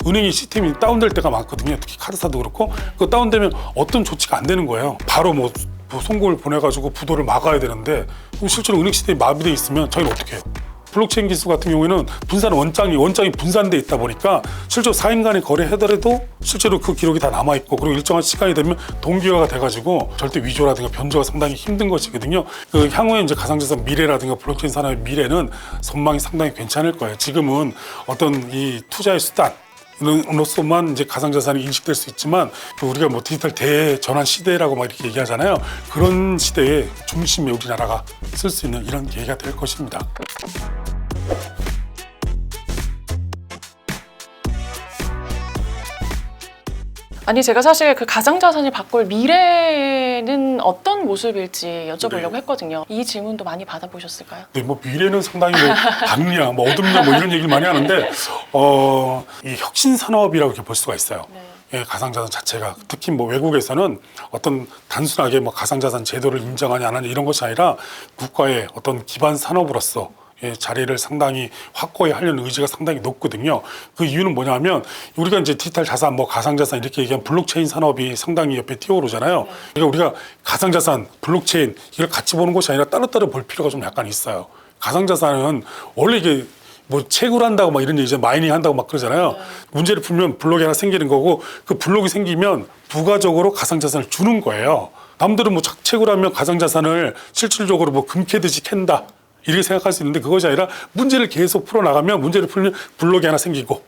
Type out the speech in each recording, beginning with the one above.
은행이 시스템이 다운될 때가 많거든요. 특히 카드사도 그렇고 그 다운되면 어떤 조치가 안 되는 거예요. 바로 뭐 송금을 보내가지고 부도를 막아야 되는데 실제로 은행 시스템이 마비돼 있으면 저희는 어떻게 해요? 블록체인 기술 같은 경우에는 분산 원장이 분산돼 있다 보니까 실제로 4인 간의 거래하더라도 실제로 그 기록이 다 남아 있고 그리고 일정한 시간이 되면 동기화가 돼가지고 절대 위조라든가 변조가 상당히 힘든 것이거든요. 그 향후에 이제 가상자산 미래라든가 블록체인 산업의 미래는 전망이 상당히 괜찮을 거예요. 지금은 어떤 이 투자의 수단 로서만 이제 가상자산이 인식될 수 있지만 우리가 뭐 디지털 대전환 시대라고 막 이렇게 얘기하잖아요. 그런 시대에 중심에 우리나라가 쓸 수 있는 이런 계기가 될 것입니다. 아니 제가 사실 그 가상자산이 바꿀 미래는 어떤 모습일지 여쭤보려고 했거든요. 이 질문도 많이 받아보셨을까요? 네, 뭐 미래는 상당히 뭐 밝냐, 뭐 어둡냐, 뭐 이런 얘기를 많이 하는데 이 혁신 산업이라고 이렇게 볼 수가 있어요. 예, 가상자산 자체가 특히 뭐 외국에서는 어떤 단순하게 뭐 가상자산 제도를 인정하냐 안 하냐 이런 것이 아니라 국가의 어떤 기반 산업으로서 자리를 상당히 확고히 하려는 의지가 상당히 높거든요. 그 이유는 뭐냐면 우리가 이제 디지털 자산, 뭐 가상자산 이렇게 얘기하면 블록체인 산업이 상당히 옆에 뛰어오르잖아요. 그러니까 우리가 가상자산, 블록체인 이걸 같이 보는 것이 아니라 따로따로 볼 필요가 좀 약간 있어요. 가상자산은 원래 이게 뭐 채굴 한다고 막 이런 얘기죠. 마이닝 한다고 막 그러잖아요. 문제를 풀면 블록이 하나 생기는 거고 그 블록이 생기면 부가적으로 가상자산을 주는 거예요. 남들은 뭐 채굴하면 가상자산을 실질적으로 뭐 금캐듯이 캔다. 이렇게 생각할 수 있는데 그것이 아니라 문제를 계속 풀어나가면 문제를 풀면 블록이 하나 생기고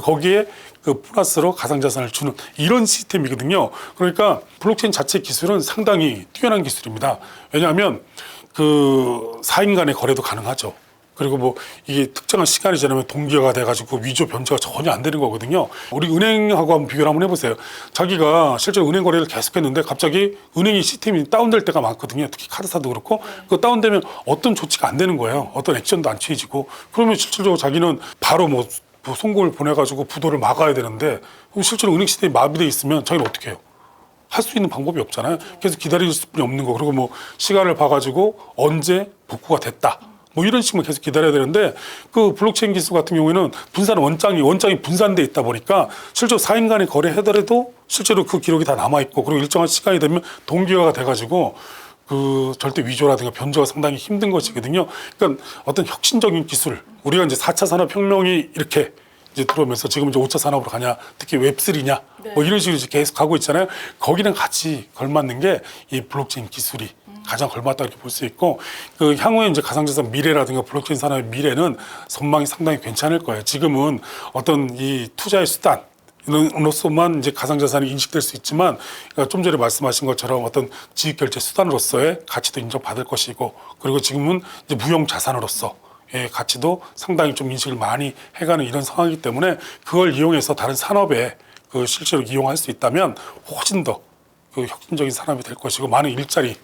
거기에 그 플러스로 가상자산을 주는 이런 시스템이거든요. 그러니까 블록체인 자체 기술은 상당히 뛰어난 기술입니다. 왜냐하면 그 4인 간의 거래도 가능하죠. 그리고 뭐 이게 특정한 시간이 지나면 동기화가 돼가지고 위조 변조가 전혀 안 되는 거거든요. 우리 은행하고 한번 비교를 한번 해보세요. 자기가 실제로 은행 거래를 계속했는데 갑자기 은행이 시스템이 다운될 때가 많거든요. 특히 카드사도 그렇고 그 다운되면 어떤 조치가 안 되는 거예요. 어떤 액션도 안 취해지고 그러면 실질적으로 자기는 바로 뭐 송금을 보내가지고 부도를 막아야 되는데 실제로 은행 시스템이 마비돼 있으면 자기는 어떻게 해요? 할 수 있는 방법이 없잖아요. 계속 기다릴 수뿐이 없는 거. 그리고 뭐 시간을 봐가지고 언제 복구가 됐다. 뭐 이런 식으로 계속 기다려야 되는데 그 블록체인 기술 같은 경우에는 분산 원장이 분산돼 있다 보니까 실제로 4인 간의 거래하더라도 실제로 그 기록이 다 남아 있고 그리고 일정한 시간이 되면 동기화가 돼가지고 그 절대 위조라든가 변조가 상당히 힘든 것이거든요. 그러니까 어떤 혁신적인 기술 우리가 이제 4차 산업혁명이 이렇게 이제 들어오면서 지금 이제 5차 산업으로 가냐, 특히 웹3냐, 뭐 이런 식으로 계속 가고 있잖아요. 거기랑 같이 걸맞는 게 이 블록체인 기술이 가장 걸맞다 이렇게 볼 수 있고 그 향후에 이제 가상자산 미래라든가 블록체인 산업의 미래는 전망이 상당히 괜찮을 거예요. 지금은 어떤 이 투자의 수단 로서만 이제 가상자산이 인식될 수 있지만 그러니까 좀 전에 말씀하신 것처럼 어떤 지식결제 수단으로서의 가치도 인정받을 것이고 그리고 지금은 이제 무형자산으로서 가치도 상당히 좀 인식을 많이 해가는 이런 상황이기 때문에 그걸 이용해서 다른 산업에 그 실제로 이용할 수 있다면 훨씬 더 그 혁신적인 산업이 될 것이고 많은 일자리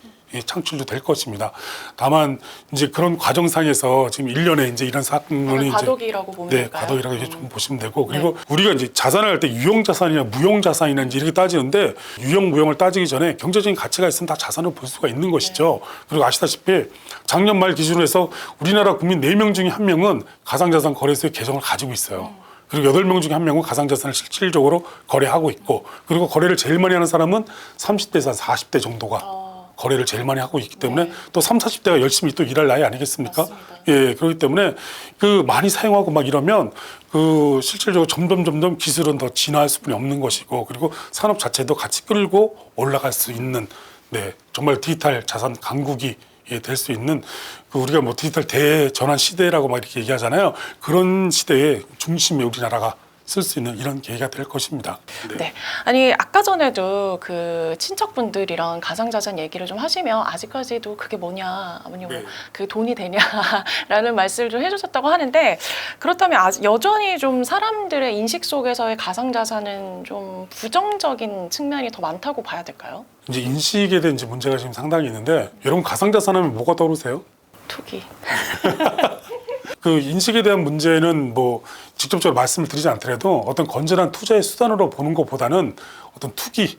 창출도 될 것입니다. 다만 이제 그런 과정상에서 지금 1년에 이제 이런 사건이 과도기라고 보면 될까요? 네, 과도기라고 이제 좀 보시면 되고 그리고 우리가 이제 자산을 할 때 유형자산이냐 무형자산이냐 이제 이렇게 따지는데 유형 무형을 따지기 전에 경제적인 가치가 있으면 다 자산을 볼 수가 있는 것이죠. 그리고 아시다시피 작년 말 기준으로 해서 우리나라 국민 4명 중에 1명은 가상자산 거래소의 계정을 가지고 있어요. 그리고 8명 중에 1명은 가상자산을 실질적으로 거래하고 있고 그리고 거래를 제일 많이 하는 사람은 30대에서 40대 정도가 거래를 제일 많이 하고 있기 때문에 또 30, 40대가 열심히 또 일할 나이 아니겠습니까? 맞습니다. 예, 그렇기 때문에 그 많이 사용하고 막 이러면 그 실질적으로 점점 기술은 더 진화할 수뿐이 없는 것이고 그리고 산업 자체도 같이 끌고 올라갈 수 있는 정말 디지털 자산 강국이 될 수 있는 그 우리가 뭐 디지털 대전환 시대라고 막 이렇게 얘기하잖아요. 그런 시대에 중심에 우리나라가 쓸 수 있는 이런 계기가 될 것입니다. 네. 아니 아까 전에도 그 친척분들이랑 가상자산 얘기를 좀 하시면 아직까지도 그게 뭐냐 아버님 그 돈이 되냐라는 말씀을 좀 해주셨다고 하는데 그렇다면 아직 여전히 좀 사람들의 인식 속에서의 가상자산은 좀 부정적인 측면이 더 많다고 봐야 될까요? 이제 인식에 대한 이제 문제가 지금 상당히 있는데 여러분 가상자산 하면 뭐가 떠오르세요? 투기. 그 인식에 대한 문제는 뭐 직접적으로 말씀을 드리지 않더라도 어떤 건전한 투자의 수단으로 보는 것보다는 어떤 투기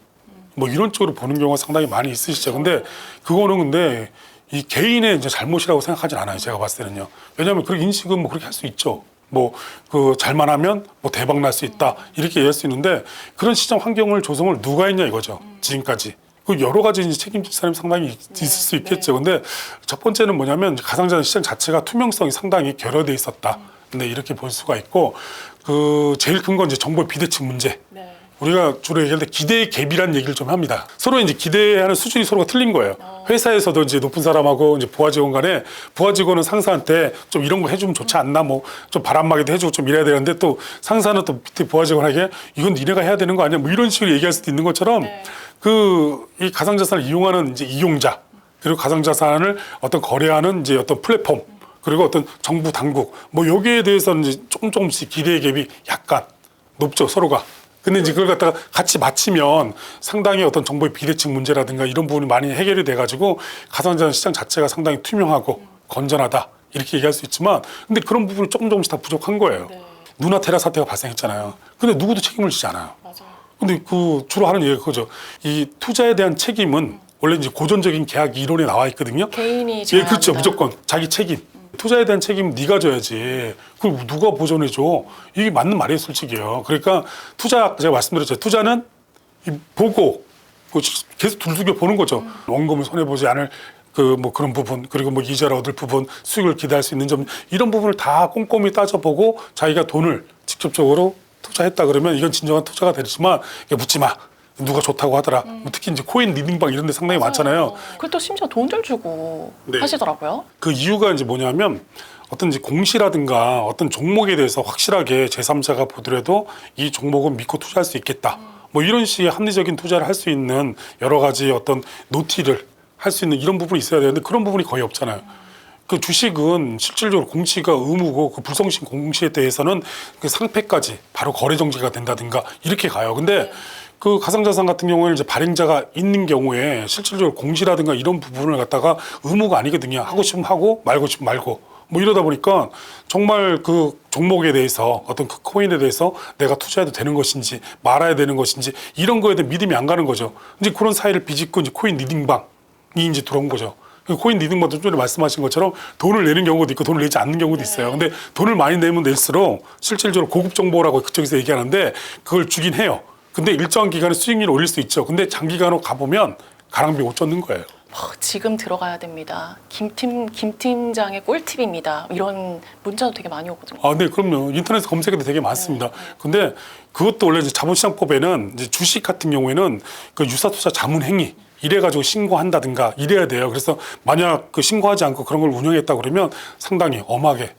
뭐 이런 쪽으로 보는 경우가 상당히 많이 있으시죠. 근데 그거는 이 개인의 이제 잘못이라고 생각하진 않아요. 제가 봤을 때는요. 왜냐하면 그 인식은 뭐 그렇게 할 수 있죠. 뭐 그 잘만 하면 뭐 대박 날 수 있다 이렇게 얘기할 수 있는데 그런 시장 환경을 조성을 누가 했냐 이거죠. 지금까지. 그 여러 가지 이제 책임질 사람이 상당히 있을 수 있겠죠. 근데 첫 번째는 뭐냐면 가상자산 시장 자체가 투명성이 상당히 결여돼 있었다. 근데 이렇게 볼 수가 있고 그 제일 큰 건 이제 정보 비대칭 문제. 네. 우리가 주로 얘기할 때 기대의 갭이라는 얘기를 좀 합니다. 서로 이제 기대하는 수준이 서로가 틀린 거예요. 회사에서도 이제 높은 사람하고 이제 부하 직원 간에 부하 직원은 상사한테 좀 이런 거 해주면 좋지 않나 뭐 좀 바람막이도 해주고 좀 이래야 되는데 또 상사는 또 밑에 부하 직원에게 이건 니네가 해야 되는 거 아니야 뭐 이런 식으로 얘기할 수도 있는 것처럼 네. 그 이 가상자산을 이용하는 이제 이용자 그리고 가상자산을 어떤 거래하는 이제 어떤 플랫폼 그리고 어떤 정부 당국 뭐 여기에 대해서는 이제 조금씩 기대의 갭이 약간 높죠 서로가. 근데 이제 그걸 갖다가 같이 맞추면 상당히 어떤 정보의 비대칭 문제라든가 이런 부분이 많이 해결이 돼가지고 가상자산 시장 자체가 상당히 투명하고 건전하다 이렇게 얘기할 수 있지만 근데 그런 부분이 조금씩 다 부족한 거예요. 네. 누나테라 사태가 발생했잖아요. 근데 누구도 책임을 지지 않아요. 맞아요. 근데 그 주로 하는 얘기가 그거죠. 이 투자에 대한 책임은 원래 이제 고전적인 계약 이론에 나와 있거든요. 개인이 예, 져야 그렇죠. 한다. 무조건 자기 책임. 투자에 대한 책임은 네가 져야지. 그걸 누가 보전해줘? 이게 맞는 말이에요, 솔직히요. 그러니까 투자 제가 말씀드렸죠. 투자는 이 보고 계속 둘러겨 보는 거죠. 원금을 손해 보지 않을 그 뭐 그런 부분 그리고 뭐 이자를 얻을 부분 수익을 기대할 수 있는 점 이런 부분을 다 꼼꼼히 따져보고 자기가 돈을 직접적으로 투자했다 그러면 이건 진정한 투자가 되지만 묻지 마. 누가 좋다고 하더라. 뭐 특히 이제 코인 리딩방 이런 데 상당히 많잖아요. 그것도 심지어 돈을 주고 네. 하시더라고요. 그 이유가 이제 뭐냐면 어떤 이제 공시라든가 어떤 종목에 대해서 확실하게 제3자가 보더라도 이 종목은 믿고 투자할 수 있겠다. 뭐 이런 식의 합리적인 투자를 할 수 있는 여러 가지 어떤 노티를 할 수 있는 이런 부분이 있어야 되는데 그런 부분이 거의 없잖아요. 그 주식은 실질적으로 공시가 의무고 그 불성신 공시에 대해서는 그 상패까지 바로 거래 정지가 된다든가 이렇게 가요. 근데 그 가상자산 같은 경우에는 이제 발행자가 있는 경우에 실질적으로 공시라든가 이런 부분을 갖다가 의무가 아니거든요. 하고 싶으면 하고 말고 싶으면 말고 뭐 이러다 보니까 정말 그 종목에 대해서 어떤 그 코인에 대해서 내가 투자해도 되는 것인지 말아야 되는 것인지 이런 거에 대한 믿음이 안 가는 거죠. 이제 그런 사이를 비집고 이제 코인 리딩방이 이제 들어온 거죠. 코인 리딩방도 전에 말씀하신 것처럼 돈을 내는 경우도 있고 돈을 내지 않는 경우도 있어요. 근데 돈을 많이 내면 낼수록 실질적으로 고급 정보라고 그쪽에서 얘기하는데 그걸 주긴 해요. 근데 일정한 기간에 수익률을 올릴 수 있죠. 근데 장기간으로 가보면 가랑비 못 쫓는 거예요. 지금 들어가야 됩니다. 김 팀장의 꿀팁입니다. 이런 문자도 되게 많이 오거든요. 아, 네, 그럼요. 인터넷 검색에도 되게 많습니다. 근데 그것도 원래 이제 자본시장법에는 이제 주식 같은 경우에는 그 유사투자 자문 행위 이래가지고 신고한다든가 이래야 돼요. 그래서 만약 그 신고하지 않고 그런 걸 운영했다 그러면 상당히 엄하게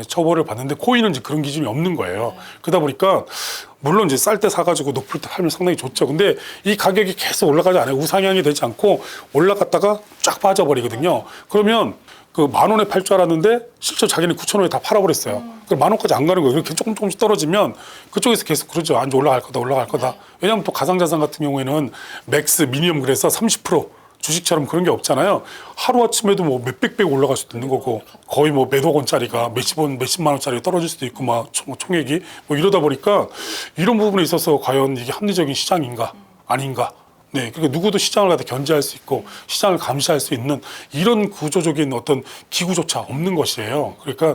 처벌을 받는데 코인은 이제 그런 기준이 없는 거예요. 그러다 보니까 물론 이제 쌀 때 사가지고 높을 때 팔면 상당히 좋죠. 근데 이 가격이 계속 올라가지 않아요. 우상향이 되지 않고 올라갔다가 쫙 빠져버리거든요. 그러면 그 10,000원에 팔 줄 알았는데 실제로 자기는 9,000원에 다 팔아버렸어요. 그럼 10,000원까지 안 가는 거예요. 이렇게 조금씩 떨어지면 그쪽에서 계속 그러죠. 이제 올라갈 거다. 왜냐하면 또 가상자산 같은 경우에는 맥스 미니멈 그래서 30% 주식처럼 그런 게 없잖아요. 하루아침에도 뭐 몇백 배 올라갈 수도 있는 거고 거의 뭐 몇억 원짜리가 몇십만 원짜리 떨어질 수도 있고 막 총액이 뭐 이러다 보니까 이런 부분에 있어서 과연 이게 합리적인 시장인가 아닌가. 네, 그러니까 누구도 시장을 갖다 견제할 수 있고 시장을 감시할 수 있는 이런 구조적인 어떤 기구조차 없는 것이에요. 그러니까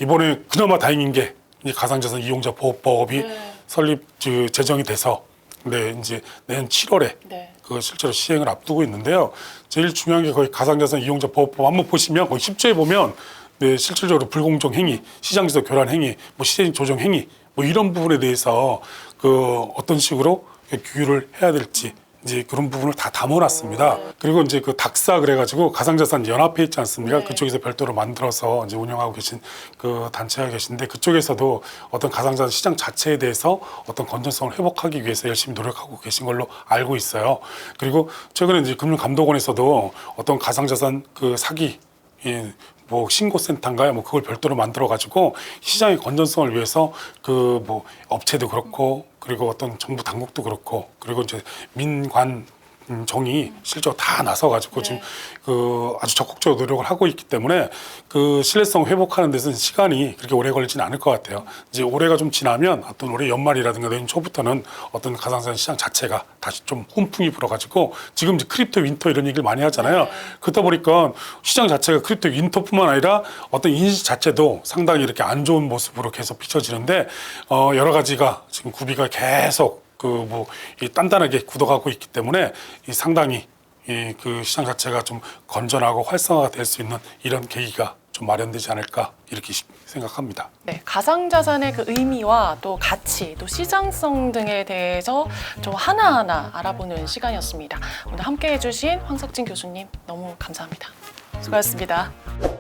이번에 그나마 다행인 게 이 가상자산 이용자 보호법이 설립 제정이 돼서 네, 이제 내년 7월에 그 실제로 시행을 앞두고 있는데요. 제일 중요한 게 거의 가상자산 이용자 보호법 한번 보시면 거의 10조에 보면 네, 실질적으로 불공정 행위, 시장지수 교란 행위, 뭐 시세 조정 행위, 뭐 이런 부분에 대해서 그 어떤 식으로 규율을 해야 될지 이제 그런 부분을 다 담아놨습니다. 그리고 이제 그 닥사 그래가지고 가상자산 연합회 있지 않습니까? 그쪽에서 별도로 만들어서 이제 운영하고 계신 그 단체가 계신데 그쪽에서도 어떤 가상자산 시장 자체에 대해서 어떤 건전성을 회복하기 위해서 열심히 노력하고 계신 걸로 알고 있어요. 그리고 최근에 이제 금융감독원에서도 어떤 가상자산 그 사기 뭐 신고센터인가요? 뭐 그걸 별도로 만들어 가지고 시장의 건전성을 위해서 그 뭐 업체도 그렇고 그리고 어떤 정부 당국도 그렇고 그리고 이제 민관 정이 실제로 다 나서가지고 네. 지금 그 아주 적극적으로 노력을 하고 있기 때문에 그 신뢰성 회복하는 데서는 시간이 그렇게 오래 걸리지는 않을 것 같아요. 이제 올해가 좀 지나면 어떤 올해 연말이라든가 내년 초부터는 어떤 가상자산 시장 자체가 다시 좀 훈풍이 불어가지고 지금 이제 크립토 윈터 이런 얘기를 많이 하잖아요. 네. 그러다 보니까 시장 자체가 크립토 윈터뿐만 아니라 어떤 인식 자체도 상당히 이렇게 안 좋은 모습으로 계속 비춰지는데 여러 가지가 지금 구비가 계속 이 단단하게 굳어가고 있기 때문에 이 상당히 그 시장 자체가 좀 건전하고 활성화가 될 수 있는 이런 계기가 좀 마련되지 않을까 이렇게 생각합니다. 네, 가상자산의 그 의미와 또 가치, 또 시장성 등에 대해서 좀 하나하나 알아보는 시간이었습니다. 오늘 함께 해주신 황석진 교수님 너무 감사합니다. 수고하셨습니다.